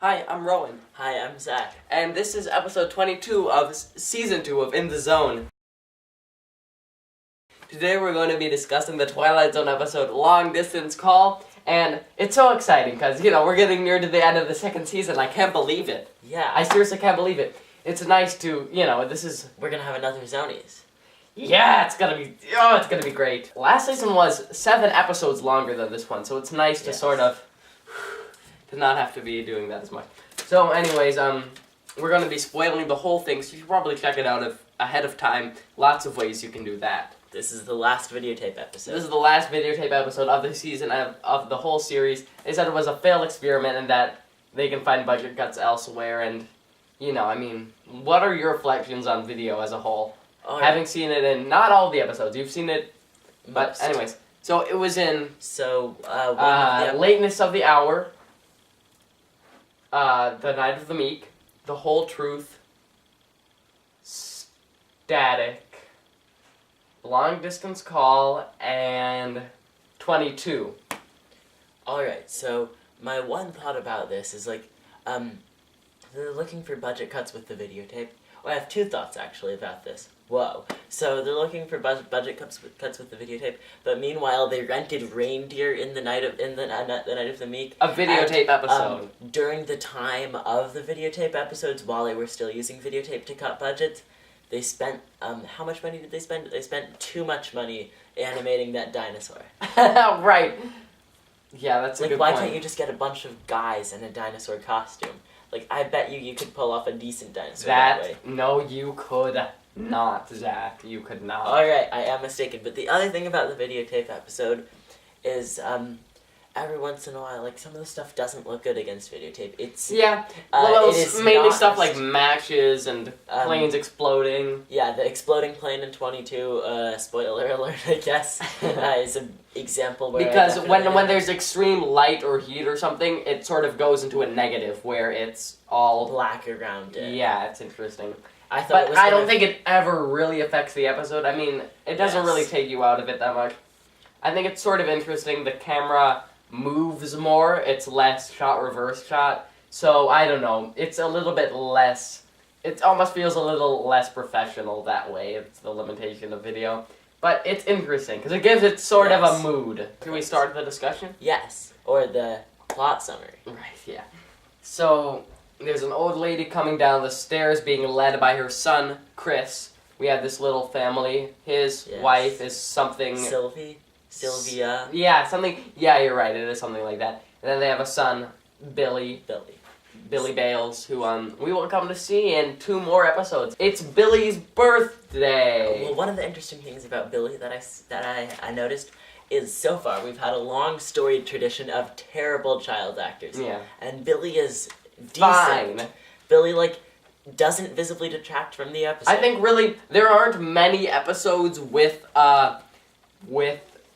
Hi, I'm Rowan. Hi, I'm Zach. And this is episode 22 of season 2 of In the Zone. Today we're going to be discussing the Twilight Zone episode Long Distance Call. And it's so exciting because, we're getting near to the end of the second season. I can't believe it. Yeah. I seriously can't believe it. It's nice to, this is... We're gonna have another Zonies. Yeah, it's gonna be great. Last season was 7 episodes longer than this one, so it's nice to sort of... to not have to be doing that as much. So anyways, we're going to be spoiling the whole thing, so you should probably check it out ahead of time. Lots of ways you can do that. This is the last videotape episode. This is the last videotape episode of the season, of the whole series. They said it was a failed experiment and that they can find budget cuts elsewhere, and, what are your reflections on video as a whole? Oh, Having seen it in, not all the episodes, you've seen it, but most. Anyways. So it was in, Lateness of the Hour, The Night of the Meek, The Whole Truth, Static, Long Distance Call, and 22. Alright, so my one thought about this is they're looking for budget cuts with the videotape. Well, I have 2 thoughts actually about this. Whoa. So they're looking for budget cuts with the videotape, but meanwhile they rented reindeer in the night of the Meek. A videotape episode. During the time of the videotape episodes, while they were still using videotape to cut budgets, they spent how much money did they spend? They spent too much money animating that dinosaur. Right. Yeah, that's a good why point. can't you just get a bunch of guys in a dinosaur costume? I bet you could pull off a decent dinosaur that way. No, you could not, Zach. You could not. Alright, I am mistaken. But the other thing about the videotape episode is, every once in a while, some of the stuff doesn't look good against videotape. It's... Yeah. Well, it was mainly stuff like matches and planes exploding. Yeah, the exploding plane in 22, spoiler alert, I guess, is an example where... Because when there's extreme light or heat or something, it sort of goes into a negative where it's all... black around it. Yeah, it's interesting. But I don't think it ever really affects the episode. I mean, it doesn't really take you out of it that much. I think it's sort of interesting. The camera moves more. It's less shot, reverse shot. So, I don't know. It's a little bit less... It almost feels a little less professional that way. It's the limitation of video. But it's interesting, because it gives it sort of a mood. Can we start the discussion? Yes. Or the plot summary. Right, yeah. So... there's an old lady coming down the stairs being led by her son, Chris. We have this little family. His wife is something... Sylvia. Yeah, something... Yeah, you're right. It is something like that. And then they have a son, Billy Bales, who we will come to see in 2 more episodes. It's Billy's birthday! Well, one of the interesting things about Billy that I noticed is so far we've had a long storied tradition of terrible child actors. Yeah. And Billy is... decent. Fine. Billy, doesn't visibly detract from the episode. I think, really, there aren't many episodes with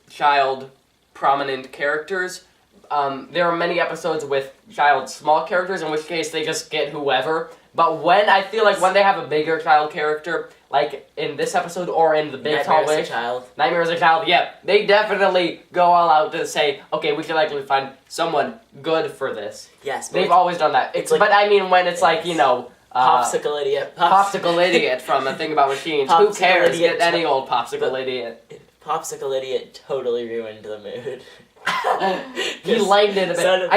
child prominent characters. There are many episodes with child small characters, in which case they just get whoever. But I feel like when they have a bigger child character, like in this episode or in The Big Tall Wish, Nightmare as a Child, yeah, they definitely go all out to say, okay, we should likely find someone good for this. Yes. They've always done that. But I mean, when it's Popsicle Idiot. Popsicle Idiot from A Thing About Machines. Who cares? Get any old Popsicle Idiot. Popsicle Idiot totally ruined the mood. He liked it a bit.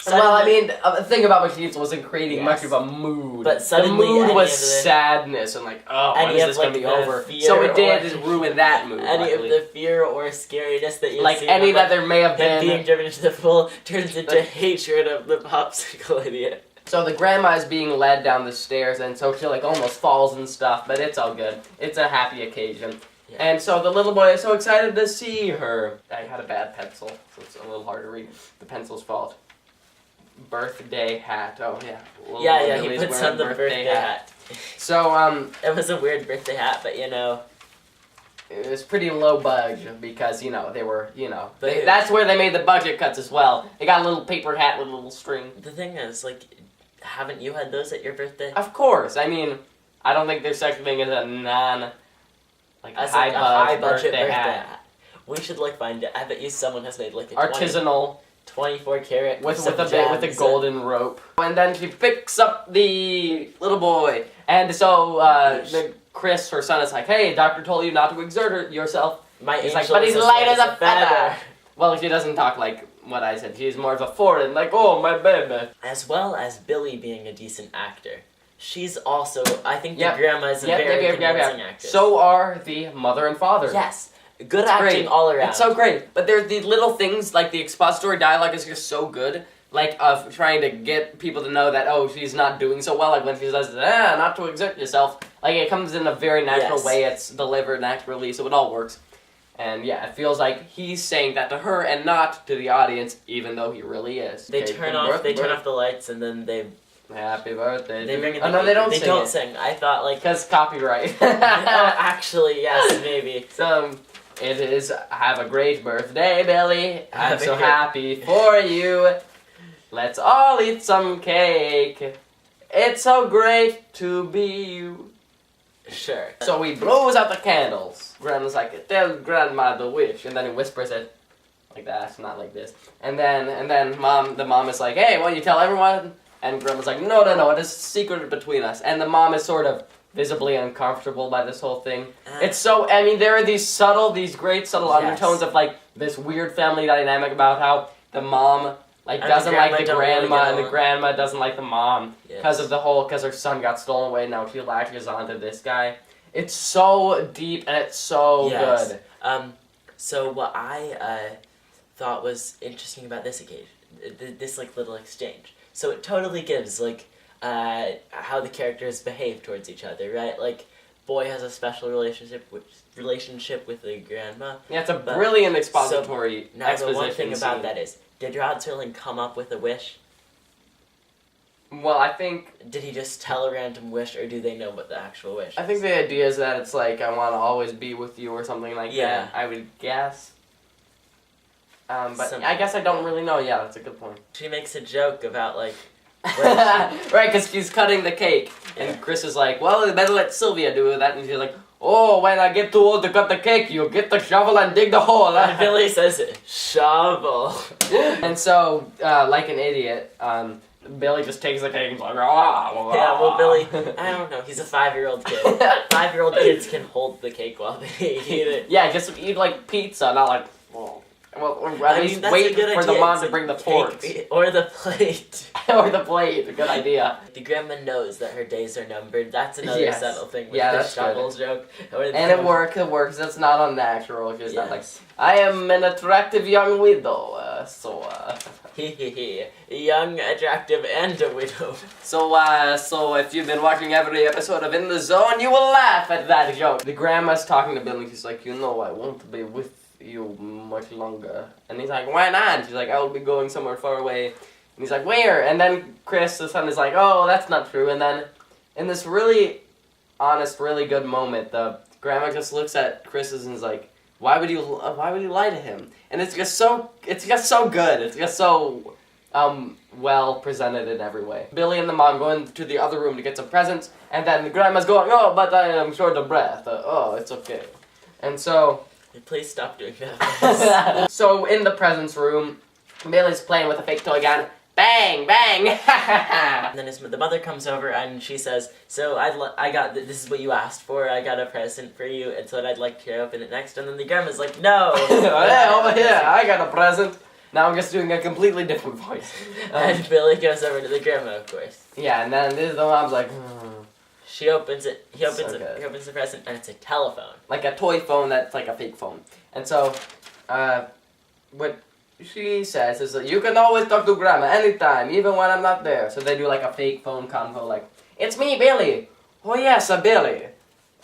The Thing About Machines wasn't creating much of a mood. But suddenly the mood was sadness and when is this going to be over? So it did ruin that mood. Any of the fear or scariness that you see any that there may have been being driven into the pool turns into hatred of the Popsicle Idiot. So the grandma is being led down the stairs, and so she almost falls and stuff, but it's all good. It's a happy occasion. Yeah. And so the little boy is so excited to see her. I had a bad pencil, so it's a little hard to read. The pencil's fault. Birthday hat. Oh, yeah. He puts on the birthday hat. So, it was a weird birthday hat, but it was pretty low budget because, they were, that's where they made the budget cuts as well. They got a little paper hat with a little string. The thing is, haven't you had those at your birthday? Of course. I mean, I don't think there's such a thing as a high budget birthday hat. We should find it. I bet you someone has made a artisanal. 24 karat with a golden rope. And then she picks up the little boy. And so Chris, her son, is like, hey, doctor told you not to exert yourself. He's like, but he's light as a feather. Well, she doesn't talk like what I said. She's more of a foreign, like, oh, my baby. As well as Billy being a decent actor. She's also, I think the grandma is a very convincing actress. So are the mother and father. Yes. Good acting all around. It's so great. But there's these little things, like the expository dialogue is just so good. Like, of trying to get people to know that, oh, she's not doing so well. Like, when she says, not to exert yourself. Like, it comes in a very natural way. It's delivered naturally, so it all works. And, yeah, it feels like he's saying that to her and not to the audience, even though he really is. They turn off the lights, and then they... Happy birthday. They bring it. No, they don't sing. They don't sing. I thought, like... Because copyright. Actually, yes, maybe. So... It is, have a great birthday, Billy. I'm so happy for you. Let's all eat some cake. It's so great to be you. Sure. So he blows out the candles. Grandma's like, tell Grandma the wish. And then he whispers it like that, not like this. And then the mom is like, hey, won't you tell everyone? And Grandma's like, no, it is a secret between us. And the mom is sort of visibly uncomfortable by this whole thing. It's so, I mean, there are these great subtle undertones of, like, this weird family dynamic about how the mom, like, doesn't like the grandma, and the grandma doesn't like the mom. Because her son got stolen away, now she latches onto this guy. It's so deep, and it's so good. So what I thought was interesting about this occasion, this, like, little exchange. So it totally gives, like, how the characters behave towards each other, right? Like, boy has a special relationship with the grandma. Yeah, it's a brilliant expository exposition. The one thing about that is, did Rod Serling come up with a wish? Well, I think... Did he just tell a random wish, or do they know what the actual wish is? I think the idea is that it's like, I want to always be with you, or something like that, I would guess. But I guess I don't really know. Yeah, that's a good point. She makes a joke about, like... Right, because she's cutting the cake, and Chris is like, well, you better let Sylvia do that, and she's like, oh, when I get too old to cut the cake, you get the shovel and dig the hole. And Billy says, shovel. And so, like an idiot, Billy just takes the cake and is like, yeah, well, Billy, I don't know, he's a 5-year-old kid. 5-year-old kids can hold the cake while they eat it. Yeah, just eat like pizza, not like, well, at least wait for the mom to bring the forks. Or the plate. Or the plate, a good idea. The grandma knows that her days are numbered. That's another subtle thing with the shovel joke. And it works. It's not unnatural. It's not like, I am an attractive young widow, Young, attractive, and a widow. So if you've been watching every episode of In the Zone, you will laugh at that joke. The grandma's talking to Billy. She's like, I won't be with you much longer. And he's like, why not? And she's like, I'll be going somewhere far away. And he's like, where? And then Chris, the son, is like, oh, that's not true. And then in this really honest, really good moment, the grandma just looks at Chris and is like, why would you lie to him? And it's just so good. It's just so well presented in every way. Billy and the mom go into the other room to get some presents, and then the grandma's going, oh, but I am short of breath. It's okay. And so... Please stop doing that. So in the presents room, Billy's playing with a fake toy gun. Bang, bang! And then the mother comes over and she says, so this is what you asked for, I got a present for you, and so I'd like to open it next. And then the grandma's like, no! Yeah, over here, I got a present. Now I'm just doing a completely different voice. And Billy goes over to the grandma, of course. Yeah, and then the mom's like, She opens it, he opens the present, and it's a telephone. Like a toy phone that's like a fake phone. And so, what she says is that you can always talk to Grandma anytime, even when I'm not there. So they do like a fake phone convo, like, it's me, Billy. Oh yes, a Billy.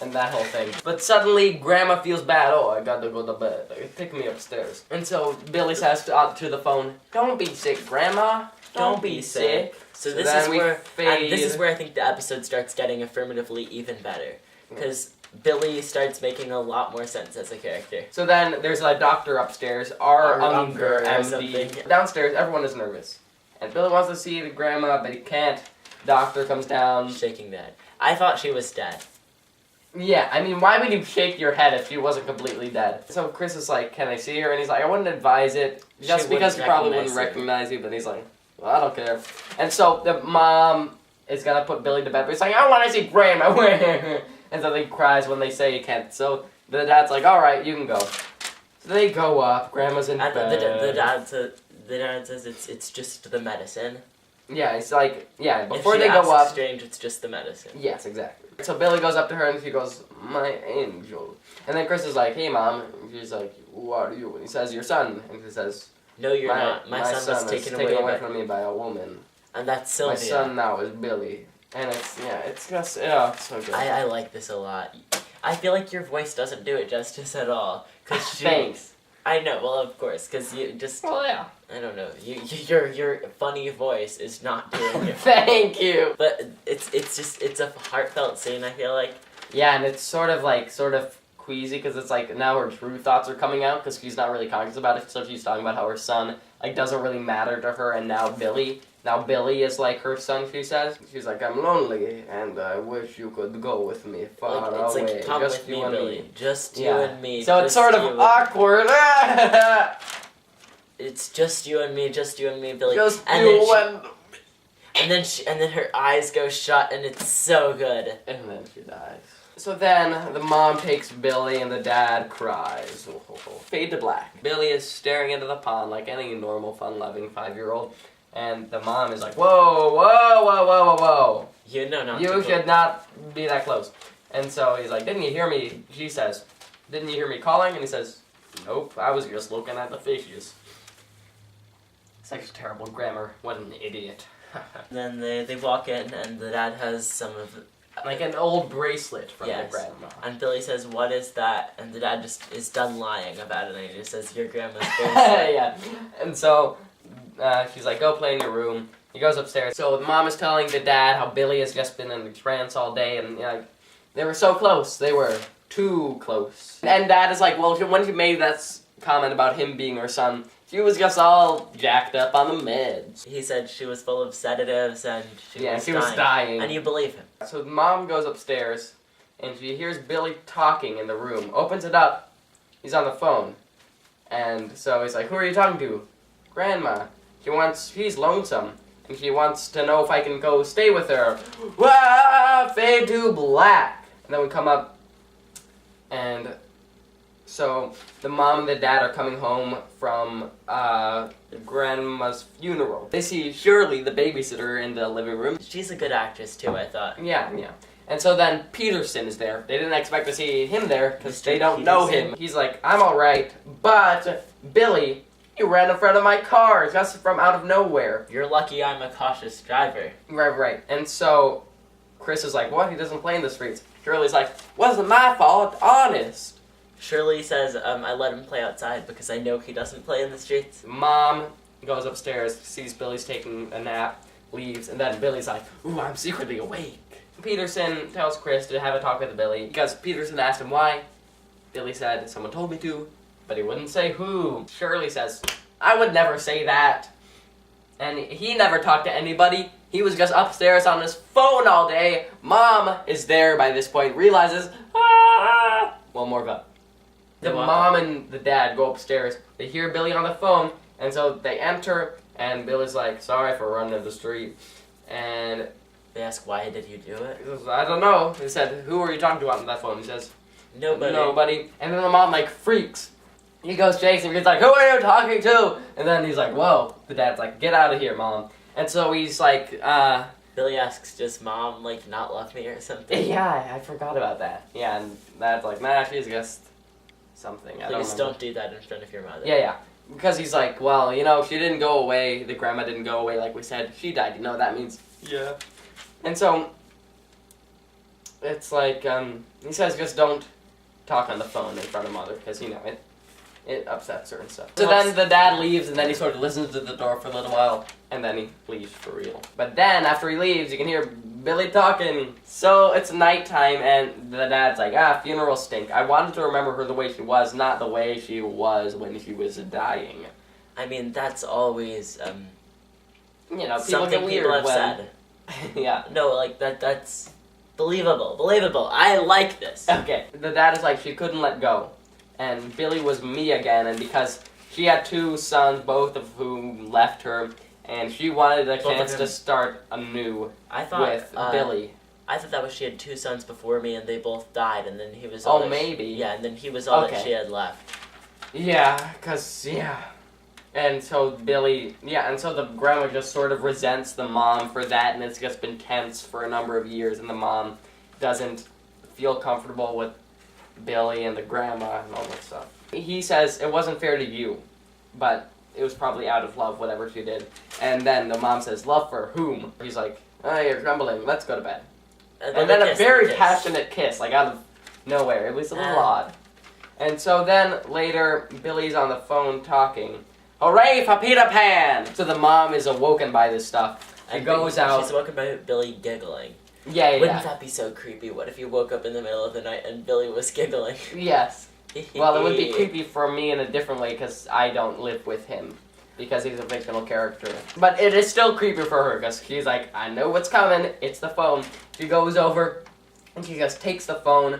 And that whole thing. But suddenly, Grandma feels bad. Oh, I gotta go to bed. Take me upstairs. And so Billy says to the phone, don't be sick, Grandma. Don't be sick. So this is where I think the episode starts getting affirmatively even better. Because Billy starts making a lot more sense as a character. So then there's a doctor upstairs, our Unger MD. Downstairs, everyone is nervous. And Billy wants to see the grandma, but he can't. Doctor comes down. Shaking the head. I thought she was dead. Yeah, I mean, why would you shake your head if she wasn't completely dead? So Chris is like, can I see her? And he's like, I wouldn't advise it. Just because he probably wouldn't recognize you, but he's like, well, I don't care. And so the mom is gonna put Billy to bed, but he's like, I want to see Grandma. And so he cries when they say he can't. So the dad's like, alright, you can go. So they go up, Grandma's in bed. The dad says it's just the medicine. Yeah, it's like, yeah, before they go up. Strange, it's just the medicine. Yes, exactly. So Billy goes up to her and she goes, my angel. And then Chris is like, hey mom. And she's like, who are you? And he says, your son. And he says, no, you're not. My son was taken away from me by a woman. And that's Sylvia. My son now is Billy. And it's just, it's so good. I like this a lot. I feel like your voice doesn't do it justice at all. Thanks. I know, well, of course, because you just... Well, yeah. I don't know. Your funny voice is not doing it. Thank you! But it's a heartfelt scene, I feel like. Yeah, and it's sort of queasy, because it's like, now her true thoughts are coming out, because she's not really conscious about it, so she's talking about how her son, like, doesn't really matter to her, and now Billy is like her son, she says. She's like, I'm lonely, and I wish you could go with me far it's away. Like, come just with you me, and Billy. me. Just you and me. So it's sort of awkward. It's just you and me, Billy. Just and you and me. And then her eyes go shut, and it's so good. And then she dies. So then, the mom takes Billy and the dad cries. Fade to black. Billy is staring into the pond like any normal, fun-loving 5-year-old. And the mom is like, whoa, whoa, whoa, whoa, whoa, whoa. You should not be that close. And so he's like, didn't you hear me? She says, didn't you hear me calling? And he says, nope, I was just looking at the fishes. Such terrible grammar. What an idiot. Then they walk in, and the dad has some of... Like an old bracelet from the grandma. And Billy says, what is that? And the dad just is done lying about it, and he just says, your grandma's bracelet. Yeah. And so she's like, go play in your room. He goes upstairs. So the mom is telling the dad how Billy has just been in a trance all day, and they were so close. They were too close. And dad is like, well, when she made that comment about him being her son, she was just all jacked up on the meds. He said she was full of sedatives and she was dying. And you believe him. So the mom goes upstairs and she hears Billy talking in the room. Opens it up. He's on the phone. And so he's like, who are you talking to? Grandma. She's lonesome. And she wants to know if I can go stay with her. Wah! Fade to black. And then we come up and... So, the mom and the dad are coming home from Grandma's funeral. They see Shirley, the babysitter, in the living room. She's a good actress, too, I thought. Yeah. And so then Peterson is there. They didn't expect to see him there, because they don't know him. He's like, I'm alright, but Billy, you ran in front of my car, just from out of nowhere. You're lucky I'm a cautious driver. Right. And so, Chris is like, what? He doesn't play in the streets. Shirley's like, wasn't my fault, honest. Shirley says, I let him play outside because I know he doesn't play in the streets. Mom goes upstairs, sees Billy's taking a nap, leaves, and then Billy's like, ooh, I'm secretly awake. Peterson tells Chris to have a talk with Billy because Peterson asked him why. Billy said, someone told me to, but he wouldn't say who. Shirley says, I would never say that. And he never talked to anybody. He was just upstairs on his phone all day. Mom is there by this point, realizes, one more go. The mom and the dad go upstairs. They hear Billy on the phone, and so they enter, and Billy's like, sorry for running in the street. And they ask, why did you do it? He says, I don't know. He said, who are you talking to on that phone? He says, nobody. And then the mom, freaks. He goes chasing. He's like, who are you talking to? And then he's like, whoa. The dad's like, get out of here, Mom. And so he's like, Billy asks, does Mom, not love me or something? Yeah, I forgot about that. Yeah, and Dad's like, nah, she's just... something. Please don't do that in front of your mother. Yeah. Because he's like, well, she didn't go away. The grandma didn't go away like we said. She died. You know what that means? Yeah. And so, it's like, he says just don't talk on the phone in front of Mother because, it upsets her and stuff. So then the dad leaves and then he sort of listens to the door for a little while and then he leaves for real. But then, after he leaves, you can hear Billy talking. So it's nighttime and the dad's like, funerals stink. I wanted to remember her the way she was, not the way she was when she was dying. I mean, that's always, people something get weird people have when... said. Yeah. No, that's... Believable. I like this. Okay. The dad is like, she couldn't let go. And Billy was me again, and because she had 2 sons, both of whom left her, and she wanted a chance to start anew with Billy. I thought that was she had 2 sons before me, and they both died, and then he was maybe. Yeah, and then he was all that she had left. Yeah, and so the grandma just sort of resents the mom for that, and it's just been tense for a number of years, and the mom doesn't feel comfortable with Billy and the grandma and all that stuff. He says it wasn't fair to you, but it was probably out of love, whatever she did. And then the mom says, love for whom? He's like, oh, you're grumbling, let's go to bed. And then a very passionate kiss, like out of nowhere. It was a little odd. And so then later, Billy's on the phone talking. Hooray for Peter Pan! So the mom is awoken by this stuff. She goes out. She's awoken by Billy giggling. Yeah. Wouldn't that be so creepy? What if you woke up in the middle of the night and Billy was giggling? Yes. Well, it would be creepy for me in a different way because I don't live with him. Because he's a fictional character. But it is still creepy for her because she's like, I know what's coming. It's the phone. She goes over and she just takes the phone.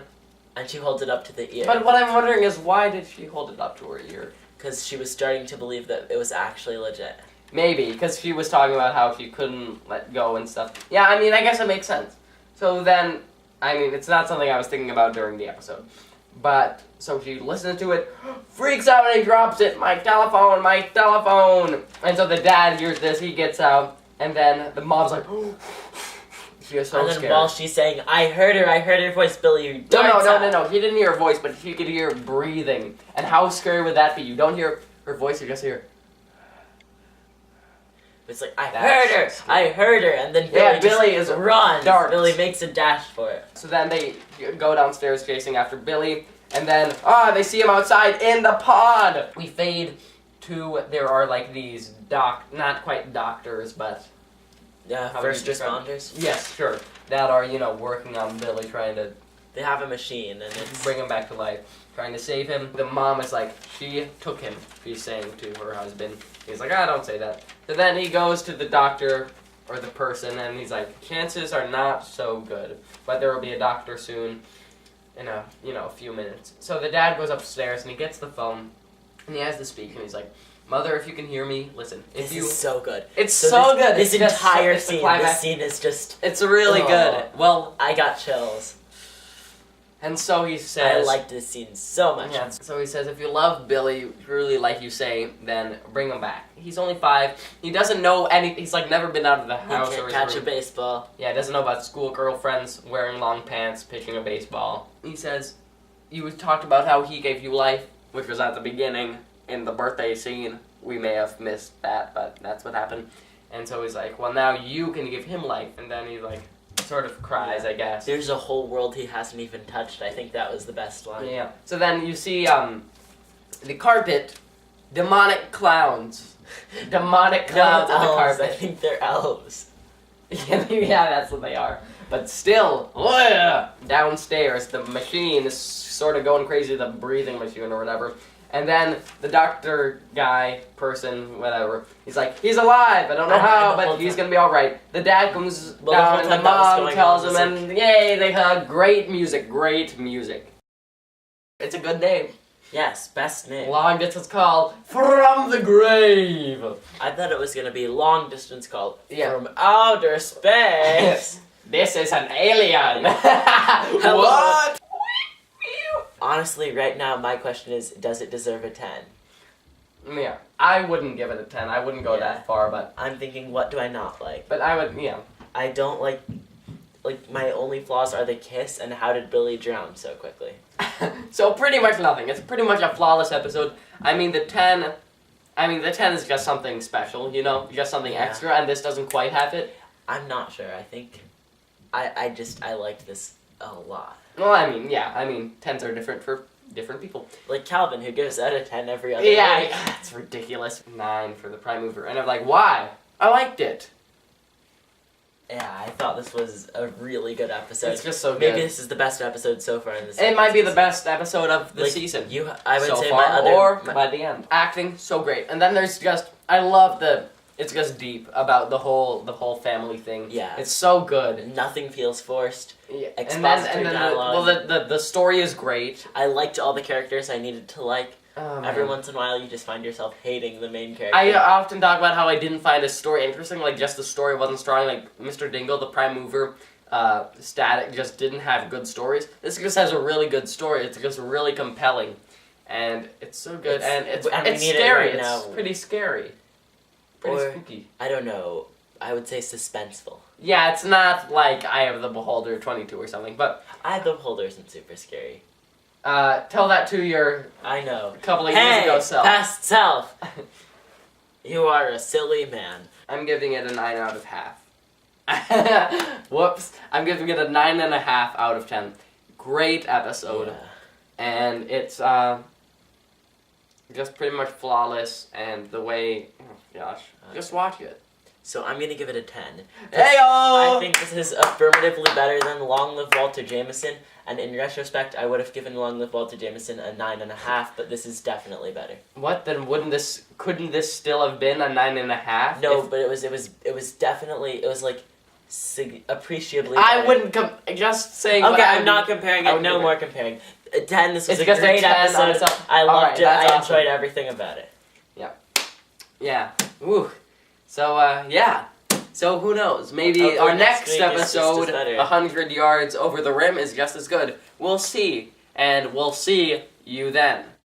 And she holds it up to the ear. But what I'm wondering is why did she hold it up to her ear? Because she was starting to believe that it was actually legit. Maybe, because she was talking about how she couldn't let go and stuff. Yeah, I mean, I guess it makes sense. So then, I mean, it's not something I was thinking about during the episode. But, so she listens to it, freaks out and he drops it, my telephone! And so the dad hears this, he gets out, and then the mom's like, she is so scared. And then while she's saying, I heard her voice, Billy, No, he didn't hear her voice, but he could hear breathing. And how scary would that be? You don't hear her voice, you just hear... It's like, I heard her, and then Billy just runs. Billy makes a dash for it. So then they go downstairs chasing after Billy, and then, they see him outside in the pond! We fade to, there are like these not quite doctors, but... first responders? Yes, sure. That are, working on Billy, trying to... They have a machine, and it's... Bring him back to life. Trying to save him. The mom is like, she took him, she's saying to her husband. He's like, don't say that. So then he goes to the doctor, or the person, and he's like, chances are not so good. But there will be a doctor soon, in a few minutes. So the dad goes upstairs, and he gets the phone, and he has to speak, and he's like, Mother, if you can hear me, listen. This is so good. It's so good. This entire scene, this scene is just... It's really good. Well, I got chills. And so he says... I liked this scene so much. Yeah. So he says, if you love Billy, truly like you say, then bring him back. He's only 5. He doesn't know any... He's like never been out of the house. He can't catch a baseball. Yeah, doesn't know about school girlfriends, wearing long pants, pitching a baseball. He says, you talked about how he gave you life, which was at the beginning in the birthday scene. We may have missed that, but that's what happened. And so he's like, well, now you can give him life. And then he like... sort of cries, I guess. There's a whole world he hasn't even touched. I think that was the best line. Yeah. So then you see the carpet, demonic clowns. Demonic clowns on the carpet. I think they're elves. Yeah, that's what they are. But still, downstairs, the machine is sort of going crazy, the breathing machine or whatever. And then the doctor guy, person, whatever, he's like, he's alive, I don't know how, but he's gonna be alright. The dad comes down and the mom tells him, and yay, they hug. Great music. It's a good name. Yes, best name. Long distance call from the grave. I thought it was gonna be long distance call from outer space. This is an alien. What? Honestly, right now, my question is, does it deserve a 10? Yeah, I wouldn't give it a 10. I wouldn't go that far, but... I'm thinking, what do I not like? But I would, I don't like, my only flaws are the kiss and how did Billy drown so quickly. So pretty much nothing. It's pretty much a flawless episode. I mean, the 10 is just something special, just something extra, and this doesn't quite have it. I'm not sure. I think, I liked this a lot. Well, I mean, 10s are different for different people. Like Calvin, who gives out a 10 every other week. Yeah, it's ridiculous. 9 for the prime mover. And I'm like, why? I liked it. Yeah, I thought this was a really good episode. It's just so good. Maybe this is the best episode so far in the season. It might be the best episode of the season. I would so say far, by the end. Acting, so great. And then there's just, I love the it's just deep about the whole family thing. Yeah. It's so good. Nothing feels forced. Yeah. Expository dialogue. The story is great. I liked all the characters I needed to like. Oh, Every man. once in a while, you just find yourself hating the main character. I often talk about how I didn't find a story interesting, like just the story wasn't strong, like Mr. Dingle, the prime mover, Static just didn't have good stories. This just has a really good story. It's just really compelling, and it's so good, and it's need it scary. right It's now. pretty scary, pretty Or- spooky. I don't know. I would say suspenseful. Yeah, it's not like Eye of the Beholder 22 or something, but Eye of the Beholder isn't super scary. tell that to your I know. couple of years ago self. Past self! You are a silly man. I'm giving it a 9 out of half. Whoops. I'm giving it a 9.5 out of 10. Great episode. Yeah. And it's just pretty much flawless, and the way, oh gosh, just watch it. So I'm gonna give it a 10. Heyo! I think this is affirmatively better than Long Live Walter Jameson, and in retrospect, I would have given Long Live Walter Jameson a 9.5, but this is definitely better. What then? Couldn't this still have been a 9.5? No, but it was definitely, it was like appreciably better. I wouldn't just saying. Okay, what I I'm not mean- comparing I it. would No compare. more comparing. A 10. This was It's a just a great 10 on episode. itself. I loved Alright, it. that's I awesome. enjoyed everything about it. Yeah. Woo. So yeah. So who knows? Maybe Hopefully our next next week is just as episode, better. 100 yards over the rim, is just as good. We'll see, and we'll see you then.